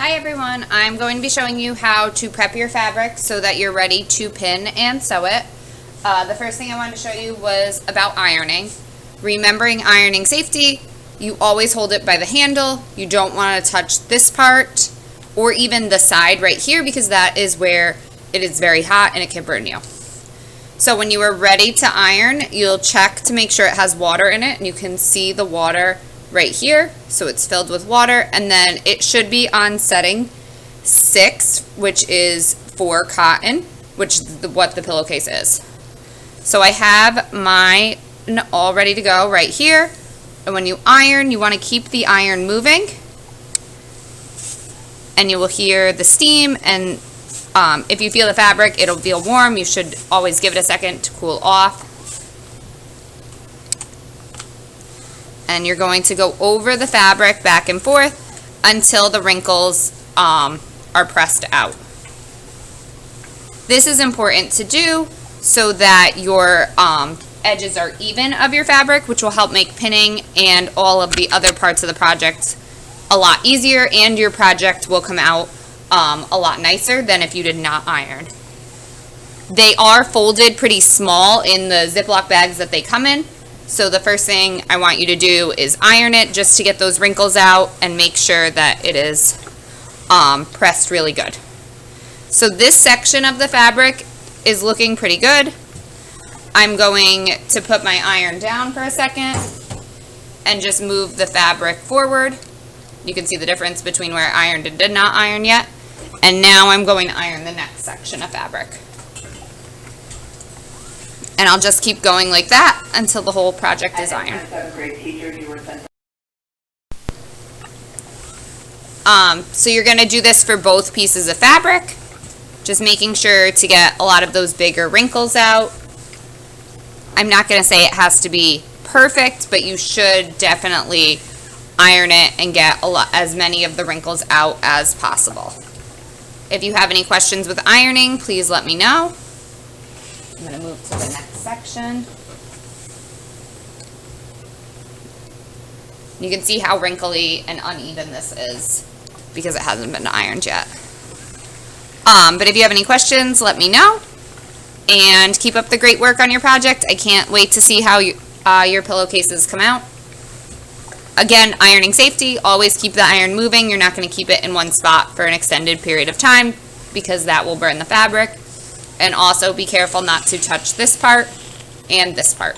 Hi everyone, I'm going to be showing you how to prep your fabric so that you're ready to pin and sew it. The first thing I wanted to show you was about ironing. Remembering ironing safety, you always hold it by the handle. You don't want to touch this part or even the side right here because that is where it is very hot and it can burn you. So when you are ready to iron, you'll check to make sure it has water in it, and you can see the water right here, so it's filled with water, and then it should be on setting 6, which is for cotton, which is what the pillowcase is. So I have mine all ready to go right here, and when you iron, you want to keep the iron moving, and you will hear the steam, and if you feel the fabric, it'll feel warm. You should always give it a second to cool off. And you're going to go over the fabric back and forth until the wrinkles are pressed out. This is important to do so that your edges are even of your fabric, which will help make pinning and all of the other parts of the project a lot easier, and your project will come out a lot nicer than if you did not iron. They are folded pretty small in the Ziploc bags that they come in. So the first thing I want you to do is iron it just to get those wrinkles out and make sure that it is pressed really good. So this section of the fabric is looking pretty good. I'm going to put my iron down for a second and just move the fabric forward. You can see the difference between where I ironed and did not iron yet. And now I'm going to iron the next section of fabric. And I'll just keep going like that until the whole project is ironed. So you're going to do this for both pieces of fabric, just making sure to get a lot of those bigger wrinkles out. I'm not going to say it has to be perfect, but you should definitely iron it and get as many of the wrinkles out as possible. If you have any questions with ironing, please let me know. I'm going to move to the next section. You can see how wrinkly and uneven this is because it hasn't been ironed yet. But if you have any questions, let me know. And keep up the great work on your project. I can't wait to see how your pillowcases come out. Again, ironing safety, always keep the iron moving. You're not going to keep it in one spot for an extended period of time because that will burn the fabric. And also be careful not to touch this part and this part.